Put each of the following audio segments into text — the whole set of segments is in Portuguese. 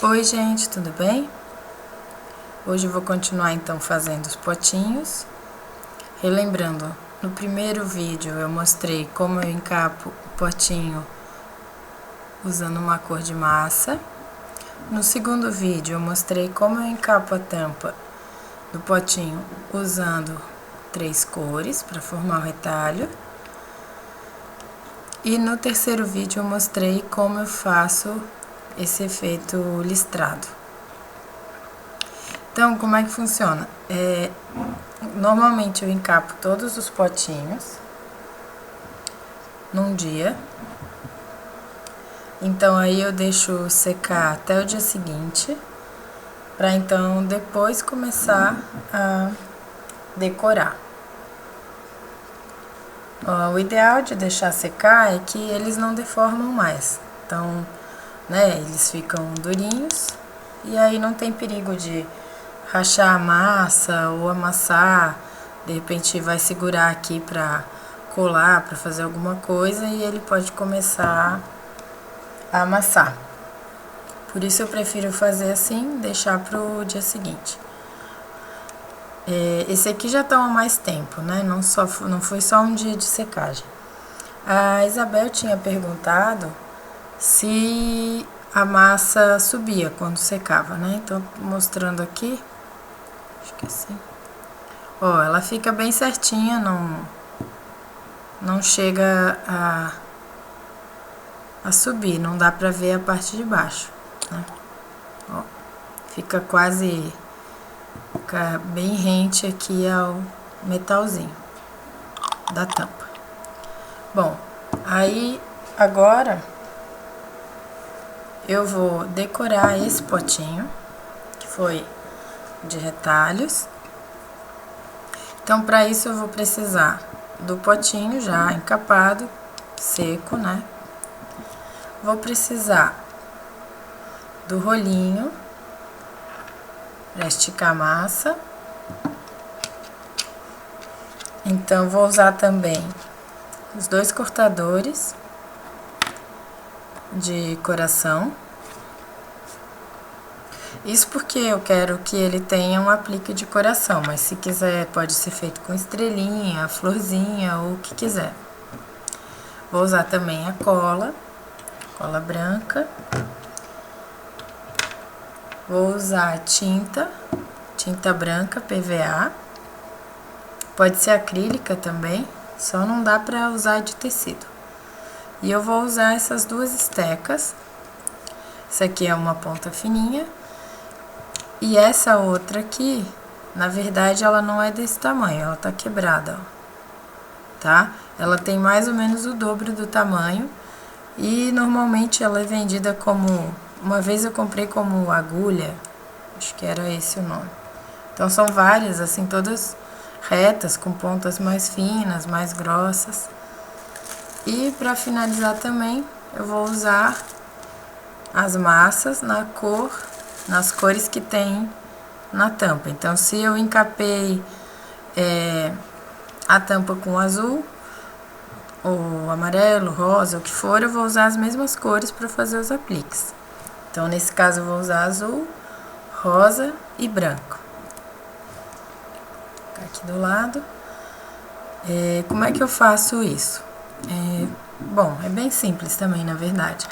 Oi gente, tudo bem? Hoje eu vou continuar então fazendo os potinhos. Relembrando, no primeiro vídeo eu mostrei como eu encapo o potinho usando uma cor de massa. No segundo vídeo eu mostrei como eu encapo a tampa do potinho usando 3 cores para formar o retalho. E no terceiro vídeo eu mostrei como eu faço esse efeito listrado. Então, como é que funciona? Normalmente eu encapo todos os potinhos num dia. Então, aí eu deixo secar até o dia seguinte, para então depois começar a decorar. O ideal de deixar secar é que eles não deformam mais. Então, eles ficam durinhos e aí não tem perigo de rachar a massa ou amassar. De repente vai segurar aqui para colar, para fazer alguma coisa e ele pode começar a amassar. Por isso eu prefiro fazer assim, deixar pro dia seguinte. Esse aqui já tá há mais tempo, né? Não foi só um dia de secagem. A Isabel tinha perguntado se a massa subia quando secava, né? Então, mostrando aqui, acho que assim. Ó, ela fica bem certinha, não chega a subir, não dá pra ver a parte de baixo, né? Ó, fica bem rente aqui ao metalzinho da tampa. Bom, aí agora eu vou decorar esse potinho, que foi de retalhos. Então, para isso eu vou precisar do potinho já encapado, seco, né? Vou precisar do rolinho para esticar a massa. Então, vou usar também os 2 cortadores de coração. Isso porque eu quero que ele tenha um aplique de coração, mas se quiser pode ser feito com estrelinha, florzinha ou o que quiser. Vou usar também a cola branca. Vou usar tinta branca, PVA. Pode ser acrílica também, só não dá pra usar de tecido. E eu vou usar essas 2 estecas. Essa aqui é uma ponta fininha. E essa outra aqui, na verdade, ela não é desse tamanho, ela tá quebrada, ó. Tá? Ela tem mais ou menos o dobro do tamanho. E normalmente ela é vendida como... Uma vez eu comprei como agulha, acho que era esse o nome. Então são várias, assim, todas retas, com pontas mais finas, mais grossas. E para finalizar também, eu vou usar as massas nas cores que tem na tampa. Então, se eu encapei a tampa com azul, ou amarelo, rosa, o que for, eu vou usar as mesmas cores para fazer os apliques. Então, nesse caso, eu vou usar azul, rosa e branco. Vou colocar aqui do lado. Como é que eu faço isso? Bom, é bem simples também, na verdade.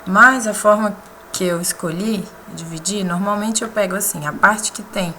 Mas a forma que eu escolhi dividir, normalmente eu pego assim, a parte que tem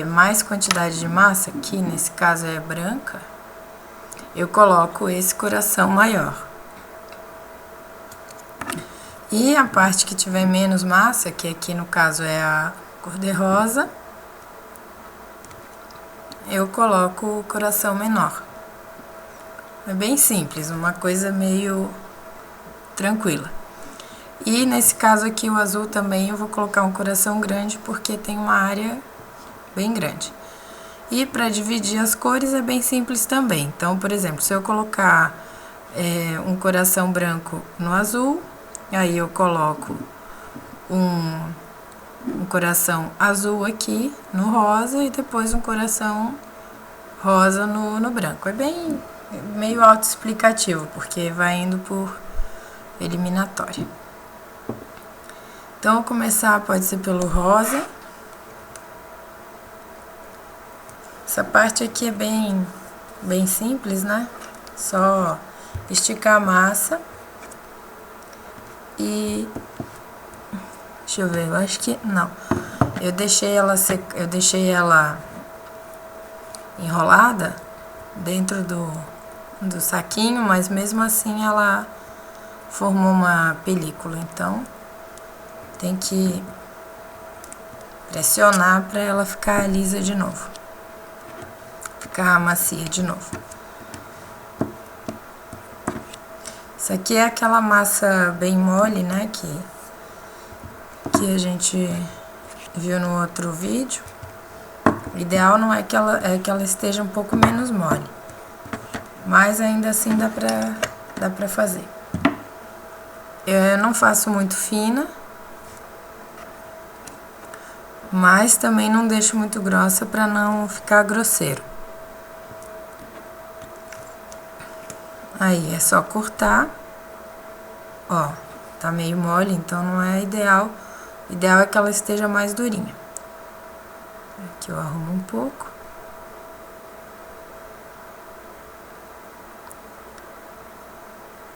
mais quantidade de massa, que nesse caso é branca, eu coloco esse coração maior. E a parte que tiver menos massa, que aqui no caso é a cor-de-rosa, eu coloco o coração menor. É bem simples, uma coisa meio tranquila. E nesse caso aqui, o azul também, eu vou colocar um coração grande, porque tem uma área bem grande. E para dividir as cores é bem simples também. Então, por exemplo, se eu colocar um coração branco no azul, aí eu coloco um coração azul aqui no rosa e depois um coração rosa no branco. É bem meio autoexplicativo, porque vai indo por eliminatória. Então, vou começar, pode ser pelo rosa. Essa parte aqui é bem simples, né? Só esticar a massa e... Deixa eu ver, eu acho que... Não. Eu deixei ela enrolada dentro do saquinho, mas mesmo assim ela formou uma película. Então, tem que pressionar para ela ficar lisa de novo. Ficar macia de novo. Isso aqui é aquela massa bem mole, né? Que a gente viu no outro vídeo. O ideal não é que ela esteja um pouco menos mole. Mas ainda assim dá pra fazer. Eu não faço muito fina. Mas também não deixo muito grossa pra não ficar grosseiro. Aí é só cortar. Ó, tá meio mole, então não é ideal. O ideal é que ela esteja mais durinha. Aqui eu arrumo um pouco.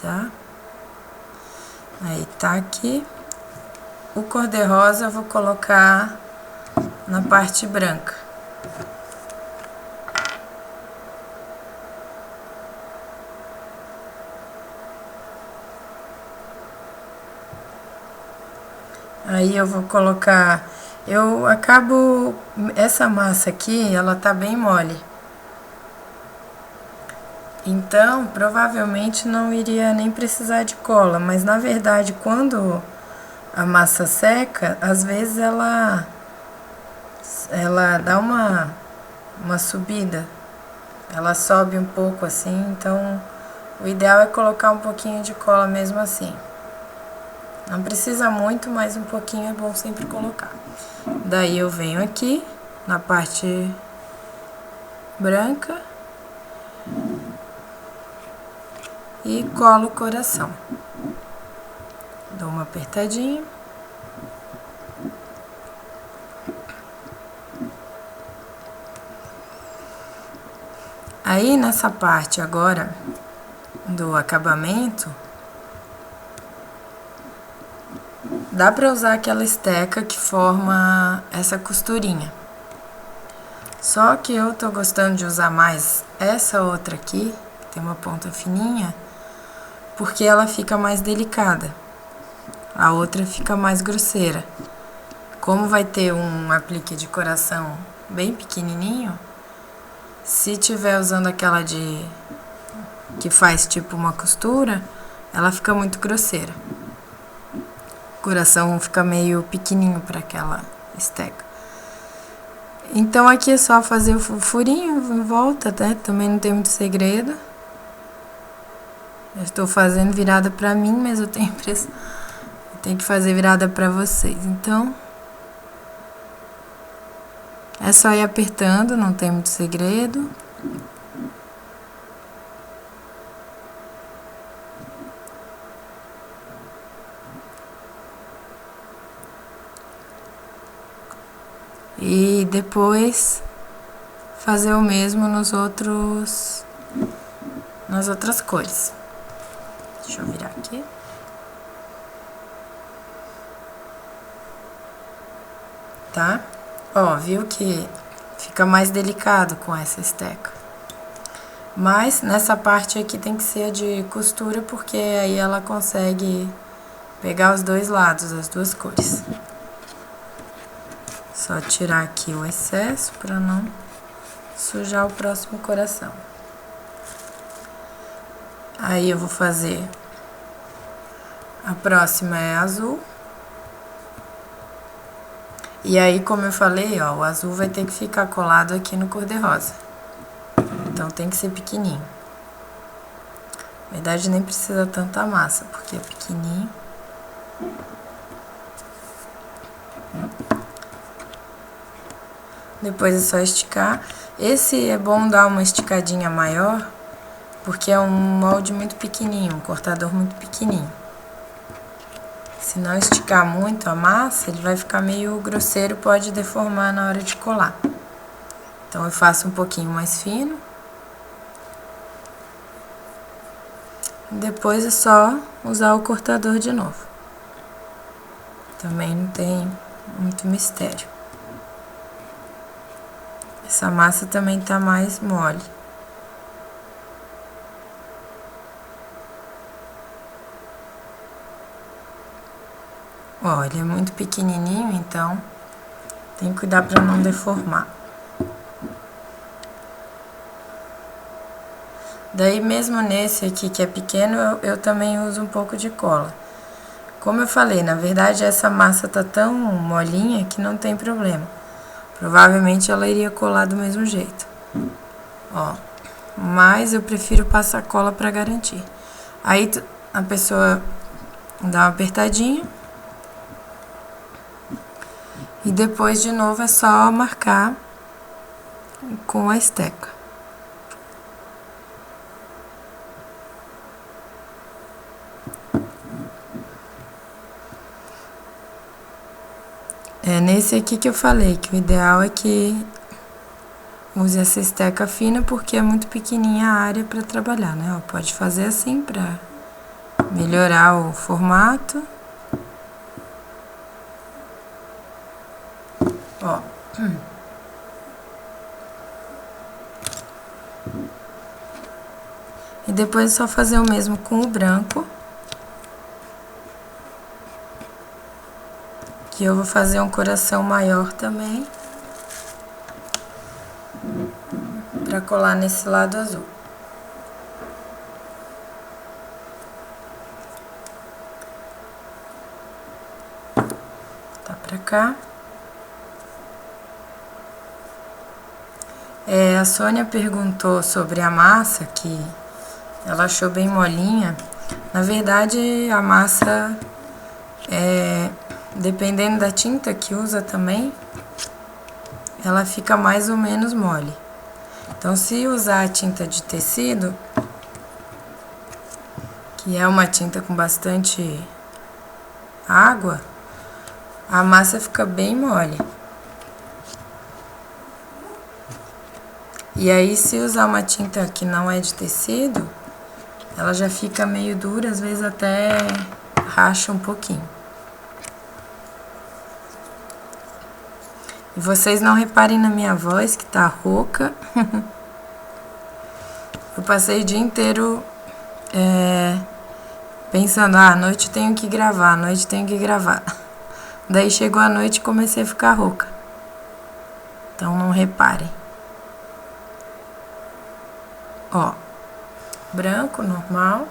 Tá? Aí tá aqui. O cor-de-rosa eu vou colocar na parte branca. Aí eu vou colocar... Eu acabo... Essa massa aqui, ela tá bem mole. Então, provavelmente não iria nem precisar de cola. Mas, na verdade, quando a massa seca, às vezes ela dá uma subida. Ela sobe um pouco assim. Então, o ideal é colocar um pouquinho de cola mesmo assim. Não precisa muito, mas um pouquinho é bom sempre colocar. Daí eu venho aqui na parte branca e colo o coração. Dou uma apertadinha. Aí nessa parte agora do acabamento, dá pra usar aquela esteca que forma essa costurinha. Só que eu tô gostando de usar mais essa outra aqui, que tem uma ponta fininha, porque ela fica mais delicada. A outra fica mais grosseira. Como vai ter um aplique de coração bem pequenininho, se tiver usando aquela que faz tipo uma costura, ela fica muito grosseira. O coração fica meio pequenininho para aquela esteca. Então aqui é só fazer o furinho em volta, né? Também não tem muito segredo. Eu estou fazendo virada para mim, mas eu tenho que fazer virada para vocês. Então é só ir apertando, não tem muito segredo. E depois fazer o mesmo nas outras cores. Deixa eu virar aqui. Tá? Ó, viu que fica mais delicado com essa esteca. Mas nessa parte aqui tem que ser de costura, porque aí ela consegue pegar os dois lados, as duas cores. Só tirar aqui o excesso para não sujar o próximo coração. Aí eu vou fazer... A próxima é azul. E aí, como eu falei, ó, o azul vai ter que ficar colado aqui no cor-de-rosa. Então tem que ser pequenininho. Na verdade, nem precisa tanta massa, porque é pequenininho. Depois é só esticar. Esse é bom dar uma esticadinha maior, porque é um molde muito pequenininho, um cortador muito pequenininho. Se não esticar muito a massa, ele vai ficar meio grosseiro, pode deformar na hora de colar. Então eu faço um pouquinho mais fino. Depois é só usar o cortador de novo. Também não tem muito mistério. Essa massa também tá mais mole. Ó, ele é muito pequenininho, então tem que cuidar para não deformar. Daí mesmo nesse aqui que é pequeno, eu também uso um pouco de cola. Como eu falei, na verdade essa massa tá tão molinha que não tem problema. Provavelmente ela iria colar do mesmo jeito. Ó, mas eu prefiro passar cola para garantir. Aí a pessoa dá uma apertadinha. E depois de novo é só marcar com a esteca. É nesse aqui que eu falei que o ideal é que use essa esteca fina porque é muito pequenininha a área para trabalhar, né? Ó, pode fazer assim para melhorar o formato. Ó. E depois é só fazer o mesmo com o branco. Que eu vou fazer um coração maior também. Pra colar nesse lado azul. Tá pra cá. A Sônia perguntou sobre a massa, que ela achou bem molinha. Na verdade, a massa, dependendo da tinta que usa também, ela fica mais ou menos mole. Então, se usar a tinta de tecido, que é uma tinta com bastante água, a massa fica bem mole. E aí, se usar uma tinta que não é de tecido, ela já fica meio dura, às vezes até racha um pouquinho. E vocês não reparem na minha voz, que tá rouca. Eu passei o dia inteiro pensando, à noite tenho que gravar, à noite tenho que gravar. Daí chegou a noite e comecei a ficar rouca. Então não reparem. Ó, branco, normal.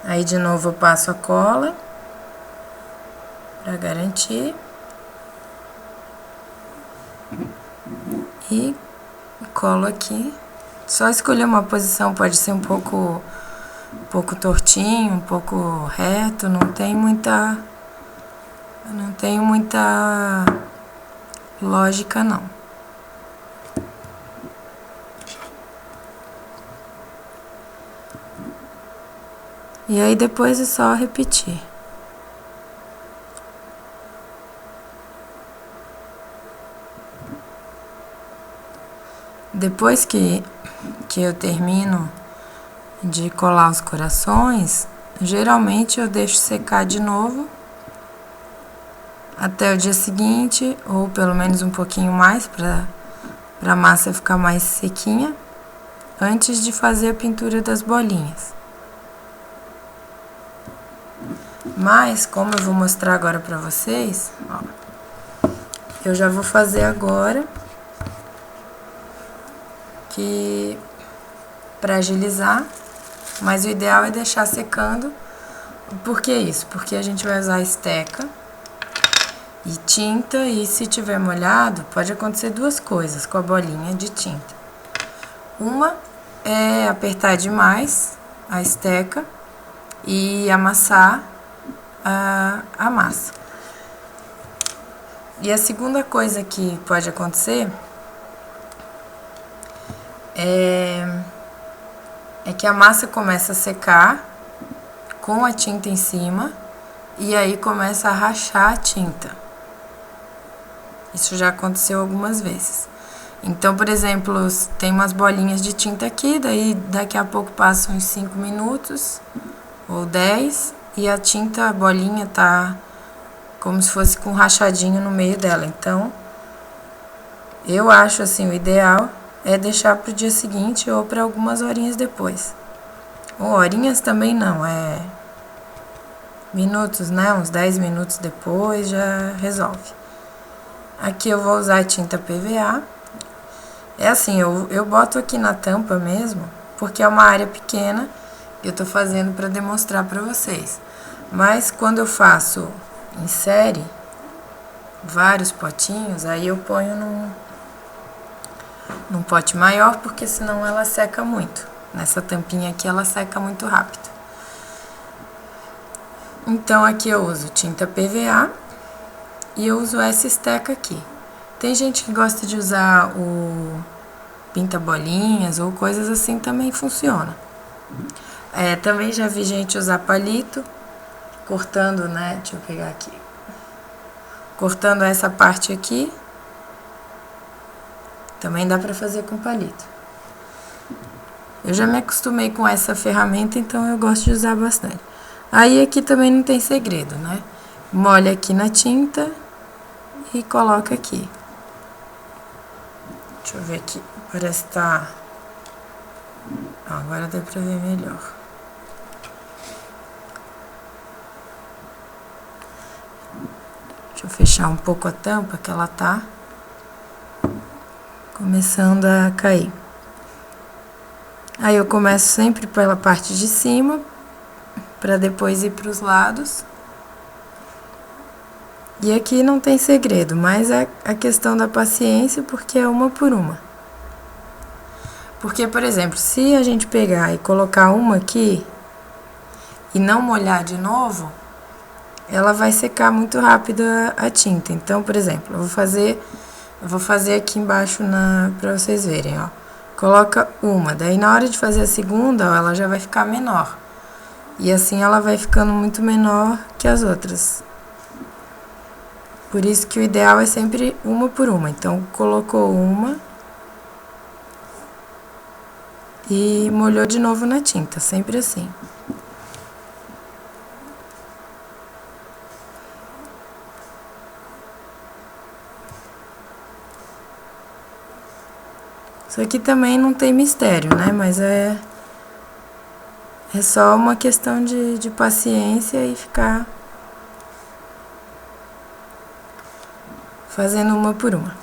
Aí de novo eu passo a cola pra garantir. E colo aqui. Só escolher uma posição, pode ser um pouco tortinho, um pouco reto, não tenho muita lógica não. E aí depois é só repetir. Depois que eu termino de colar os corações, geralmente eu deixo secar de novo até o dia seguinte, ou pelo menos um pouquinho mais, para a massa ficar mais sequinha, antes de fazer a pintura das bolinhas. Mas, como eu vou mostrar agora pra vocês, ó, eu já vou fazer agora, que pra agilizar, mas o ideal é deixar secando. Por que isso? Porque a gente vai usar esteca e tinta, e se tiver molhado, pode acontecer duas coisas com a bolinha de tinta. Uma é apertar demais a esteca e amassar a massa. E a segunda coisa que pode acontecer é é que a massa começa a secar com a tinta em cima e aí começa a rachar a tinta. Isso já aconteceu algumas vezes. Então, por exemplo, tem umas bolinhas de tinta aqui, daí daqui a pouco passam uns 5 minutos ou 10 e a tinta, a bolinha tá como se fosse com um rachadinho no meio dela. Então, eu acho assim, o ideal é deixar pro dia seguinte ou para algumas horinhas depois. Ou horinhas também não, é minutos, né? Uns 10 minutos depois já resolve. Aqui eu vou usar a tinta PVA. É assim, eu boto aqui na tampa mesmo, porque é uma área pequena que eu tô fazendo para demonstrar para vocês. Mas quando eu faço em série, vários potinhos, aí eu ponho num pote maior, porque senão ela seca muito. Nessa tampinha aqui ela seca muito rápido. Então aqui eu uso tinta PVA e eu uso essa esteca aqui. Tem gente que gosta de usar o pinta-bolinhas ou coisas assim, também funciona. Também já vi gente usar palito, cortando, né? Deixa eu pegar aqui. Cortando essa parte aqui. Também dá pra fazer com palito. Eu já me acostumei com essa ferramenta, então eu gosto de usar bastante. Aí aqui também não tem segredo, né? Molha aqui na tinta e coloca aqui. Deixa eu ver aqui, parece que tá... Agora dá pra ver melhor. Deixa eu fechar um pouco a tampa, que ela tá começando a cair. Aí eu começo sempre pela parte de cima, pra depois ir pros lados. E aqui não tem segredo, mas é a questão da paciência, porque é uma por uma. Porque, por exemplo, se a gente pegar e colocar uma aqui e não molhar de novo, ela vai secar muito rápido a tinta. Então, por exemplo, eu vou fazer aqui embaixo pra vocês verem, ó. Coloca uma, daí na hora de fazer a segunda, ó, ela já vai ficar menor. E assim ela vai ficando muito menor que as outras. Por isso que o ideal é sempre uma por uma. Então, colocou uma e molhou de novo na tinta, sempre assim. Isso aqui também não tem mistério, né? Mas é só uma questão de paciência e ficar fazendo uma por uma.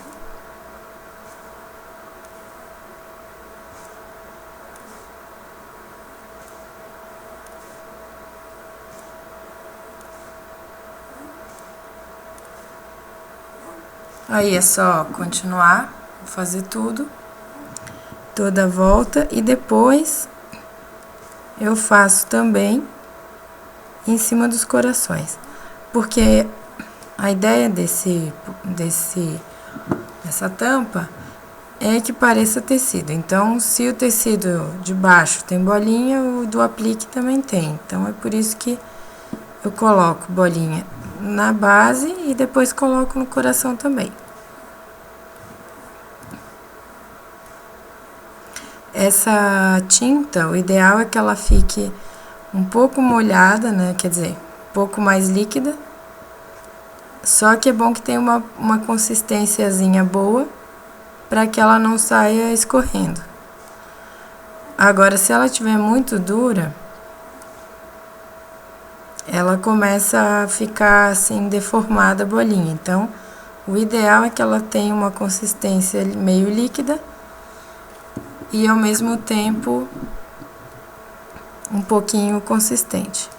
Aí é só continuar, fazer tudo, toda a volta, e depois eu faço também em cima dos corações. Porque a ideia dessa tampa é que pareça tecido. Então, se o tecido de baixo tem bolinha, o do aplique também tem. Então, é por isso que eu coloco bolinha na base e depois coloco no coração também. Essa tinta, o ideal é que ela fique um pouco molhada, né? Quer dizer, um pouco mais líquida. Só que é bom que tenha uma consistênciazinha boa para que ela não saia escorrendo. Agora, se ela estiver muito dura, ela começa a ficar assim deformada a bolinha. Então, o ideal é que ela tenha uma consistência meio líquida e ao mesmo tempo um pouquinho consistente.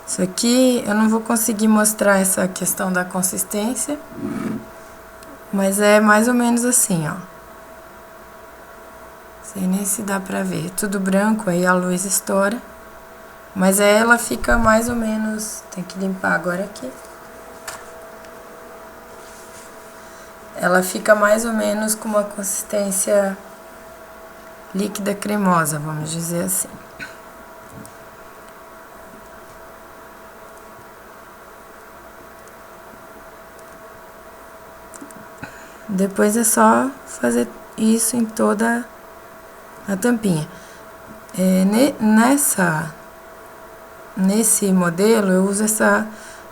Isso aqui eu não vou conseguir mostrar essa questão da consistência, mas é mais ou menos assim, ó. Sei nem se dá pra ver. Tudo branco, aí a luz estoura. Mas ela fica mais ou menos... Tem que limpar agora aqui. Ela fica mais ou menos com uma consistência líquida cremosa, vamos dizer assim. Depois é só fazer isso em toda a tampinha. Nesse modelo eu uso essa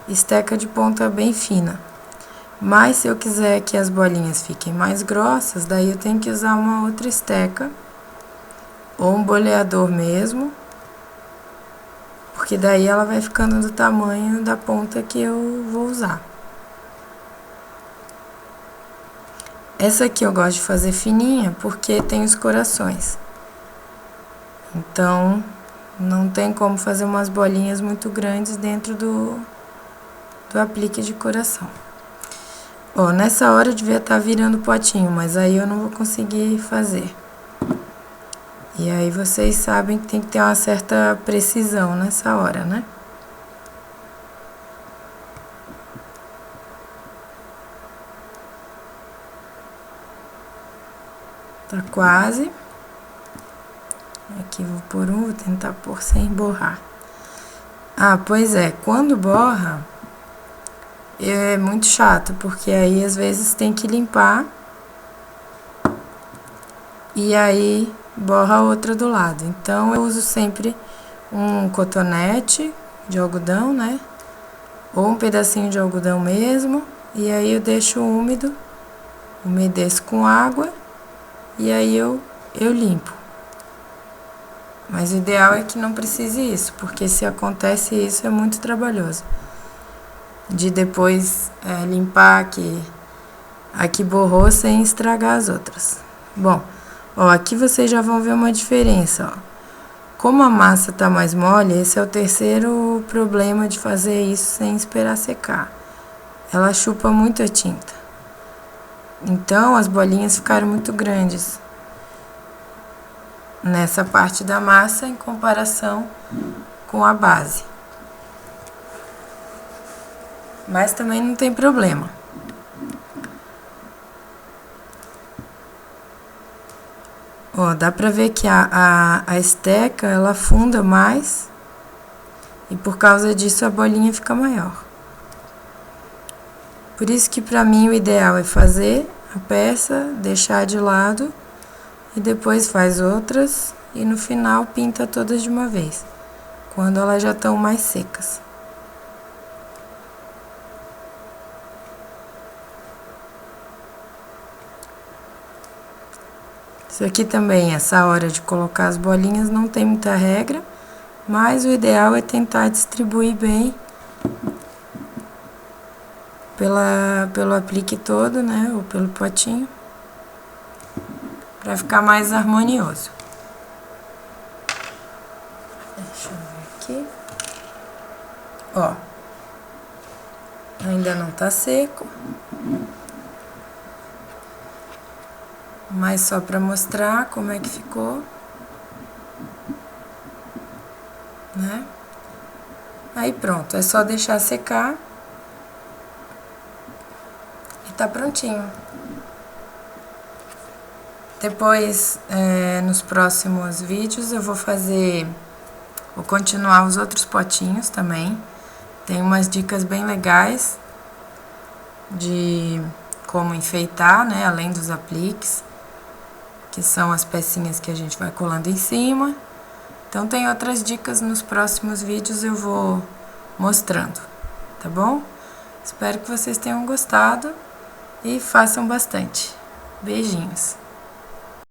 esteca de ponta bem fina. Mas se eu quiser que as bolinhas fiquem mais grossas, daí eu tenho que usar uma outra esteca ou um boleador mesmo, porque daí ela vai ficando do tamanho da ponta que eu vou usar. Essa aqui eu gosto de fazer fininha porque tem os corações. Então, não tem como fazer umas bolinhas muito grandes dentro do aplique de coração. Ó, nessa hora eu devia estar virando o potinho, mas aí eu não vou conseguir fazer. E aí vocês sabem que tem que ter uma certa precisão nessa hora, né? Tá quase. Aqui vou pôr vou tentar pôr sem borrar. Ah, pois é, quando borra, é muito chato, porque aí às vezes tem que limpar e aí borra a outra do lado. Então eu uso sempre um cotonete de algodão, né? Ou um pedacinho de algodão mesmo, e aí eu deixo úmido, umedeço com água e aí eu limpo. Mas o ideal é que não precise isso, porque se acontece isso é muito trabalhoso. De depois limpar aqui borrou sem estragar as outras. Bom, ó, aqui vocês já vão ver uma diferença, ó. Como a massa tá mais mole, esse é o terceiro problema de fazer isso sem esperar secar. Ela chupa muito a tinta. Então as bolinhas ficaram muito grandes nessa parte da massa em comparação com a base. Mas também não tem problema. Ó, dá pra ver que a esteca, ela afunda mais e por causa disso a bolinha fica maior. Por isso que pra mim o ideal é fazer a peça, deixar de lado e depois faz outras e no final pinta todas de uma vez, quando elas já estão mais secas. Isso aqui também, essa hora de colocar as bolinhas, não tem muita regra, mas o ideal é tentar distribuir bem pelo aplique todo, né, ou pelo potinho, para ficar mais harmonioso. Deixa eu ver aqui. Ó, ainda não tá seco, mas só para mostrar como é que ficou, né? Aí pronto, é só deixar secar e tá prontinho. Depois, nos próximos vídeos eu vou continuar os outros potinhos também. Tem umas dicas bem legais de como enfeitar, né, além dos apliques, que são as pecinhas que a gente vai colando em cima. Então tem outras dicas nos próximos vídeos, eu vou mostrando, tá bom? Espero que vocês tenham gostado e façam bastante. Beijinhos!